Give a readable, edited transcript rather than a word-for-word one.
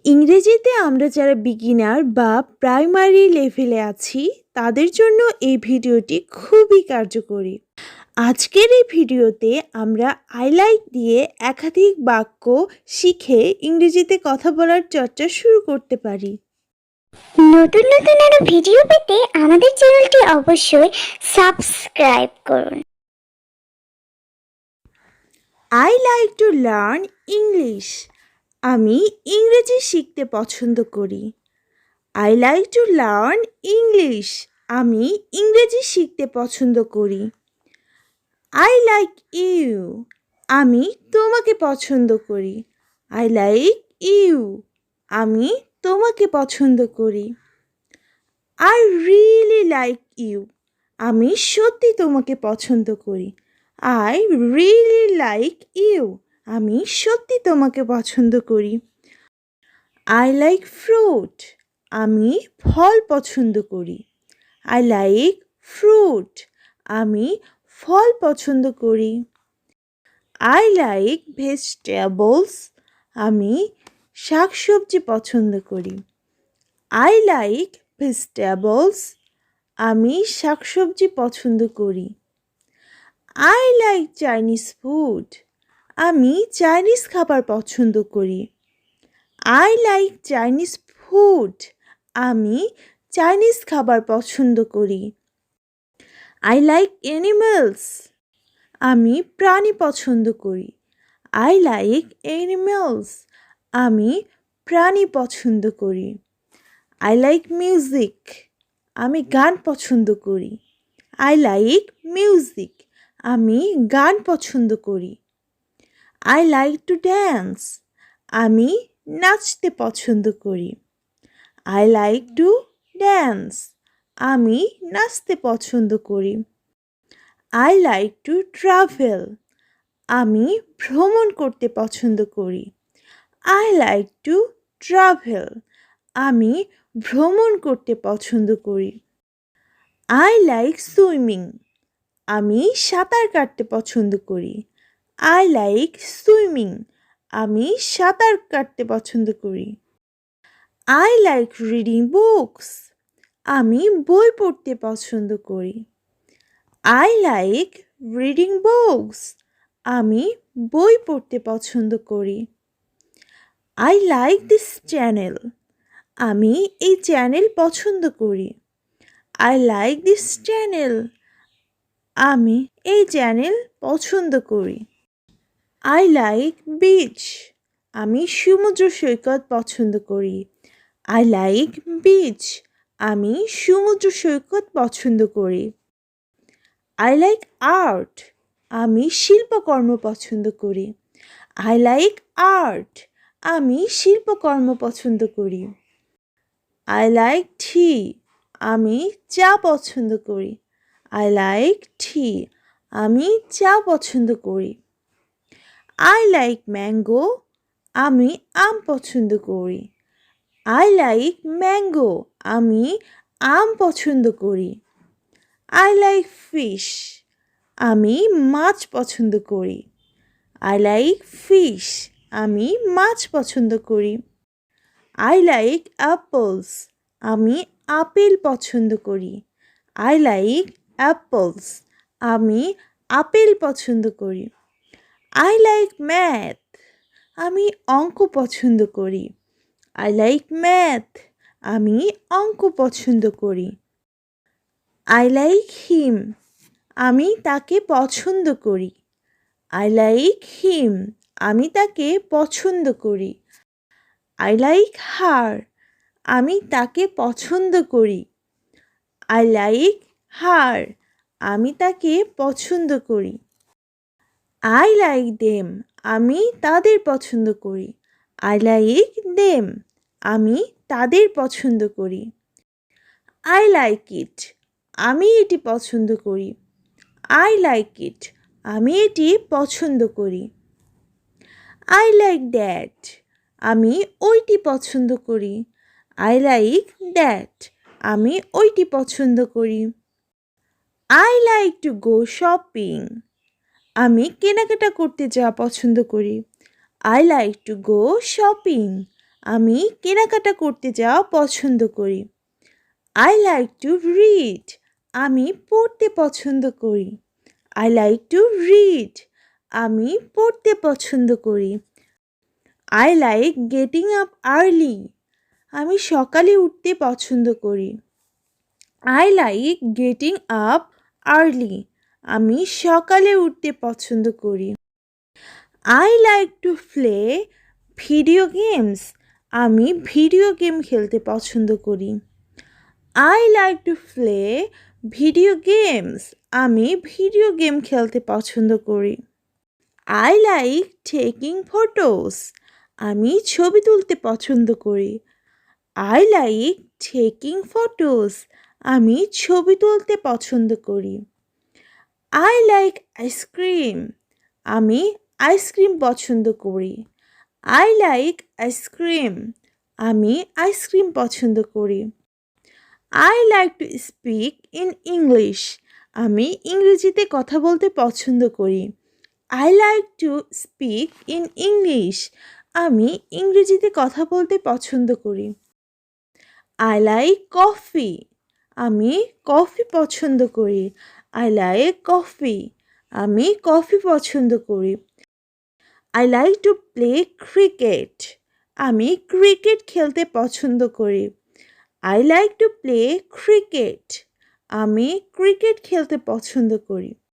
ইংরেজিতে আমরা যারা বিগিনার বা প্রাইমারি লেভেলে আছি তাদের জন্য এই ভিডিওটি খুবই কার্যকরী। আজকের এই ভিডিওতে আমরা আই লাইক দিয়ে একাধিক বাক্য শিখে ইংরেজিতে কথা বলার চর্চা শুরু করতে পারি। নতুন নতুন আরো ভিডিও পেতে আমাদের চ্যানেলটি অবশ্যই সাবস্ক্রাইব করুন। I like to learn English. আমি ইংরেজি শিখতে পছন্দ করি। I like to learn English. আমি ইংরেজি শিখতে পছন্দ করি। I like you. আমি তোমাকে পছন্দ করি। I like you. আমি তোমাকে পছন্দ করি। I really like you. আমি সত্যি তোমাকে পছন্দ করি। I really like you. আমি সত্যি তোমাকে পছন্দ করি। I like fruit. আমি ফল পছন্দ করি। I like fruit. আমি ফল পছন্দ করি। I like vegetables. আমি শাকসবজি পছন্দ করি। I like vegetables. আমি শাকসবজি পছন্দ করি। I like Chinese food. আমি চাইনিজ খাবার পছন্দ করি। I like Chinese food. আমি চাইনিজ খাবার পছন্দ করি। I like animals. আমি প্রাণী পছন্দ করি। I like animals. আমি প্রাণী পছন্দ করি। I like music. আমি গান পছন্দ করি। I like music. আমি গান পছন্দ করি। I like to dance. আমি নাচতে পছন্দ করি। I like to dance. আমি নাচতে পছন্দ করি। I like to travel. আমি ভ্রমণ করতে পছন্দ করি। I like to travel. আমি ভ্রমণ করতে পছন্দ করি। I like swimming. আমি সাঁতার কাটতে পছন্দ করি। I like swimming. আমি সাঁতার কাটতে পছন্দ করি। I like reading books. আমি বই পড়তে পছন্দ করি। I like reading books. আমি বই পড়তে পছন্দ করি। I like this channel. আমি এই চ্যানেল পছন্দ করি। I like this channel. আমি এই চ্যানেল পছন্দ করি। I like beach. আমি সমুদ্র সৈকত পছন্দ করি। I like beach. আমি সমুদ্র সৈকত পছন্দ করি। I like art. আমি শিল্পকর্ম পছন্দ করি। I like art. আমি শিল্পকর্ম পছন্দ করি। I like tea. আমি চা পছন্দ করি। I like tea. আমি চা পছন্দ করি। I like mango. আমি আম পছন্দ করি। I like mango. আমি আম পছন্দ করি। I like fish. আমি মাছ পছন্দ করি। I like fish. আমি মাছ পছন্দ করি। I like apples. আমি আপেল পছন্দ করি। I like apples. আমি আপেল পছন্দ করি। I like math. আমি অঙ্ক পছন্দ করি। I like math. আমি অঙ্ক পছন্দ করি। I like him. আমি তাকে পছন্দ করি। I like him. আমি তাকে পছন্দ করি। I like her. আমি তাকে পছন্দ করি। I like her. আমি তাকে পছন্দ করি। I like them. আমি তাদের পছন্দ করি। I like them. আমি তাদের পছন্দ করি। I like it. আমি এটি পছন্দ করি। I like it. আমি এটি পছন্দ করি। I like that. আমি ওইটি পছন্দ করি। I like that. আমি ওইটি পছন্দ করি। I like to go shopping. আমি কেনাকাটা করতে যাওয়া পছন্দ করি। I like to go shopping. আমি কেনাকাটা করতে যাওয়া পছন্দ করি। I like to read. আমি পড়তে পছন্দ করি। I like to read. আমি পড়তে পছন্দ করি। I like getting up early. আমি সকালে উঠতে পছন্দ করি। I like getting up early. আমি সকালে উঠতে পছন্দ করি। I like to play video games. আমি ভিডিও গেম খেলতে পছন্দ করি। I like to play video games. আমি ভিডিও গেম খেলতে পছন্দ করি। I like taking photos. আমি ছবি তুলতে পছন্দ করি। I like taking photos. আমি ছবি তুলতে পছন্দ করি। I like ice cream. আমি আইসক্রিম পছন্দ করি। I like ice cream. আমি আইসক্রিম পছন্দ করি। I like to speak in English. আমি ইংরেজিতে কথা বলতে পছন্দ করি। I like to speak in English. আমি ইংরেজিতে কথা বলতে পছন্দ করি। I like coffee. আমি কফি পছন্দ করি। I like coffee. আমি কফি পছন্দ করি। I like to play cricket. আমি ক্রিকেট খেলতে পছন্দ করি। I like to play cricket. আমি ক্রিকেট খেলতে পছন্দ করি।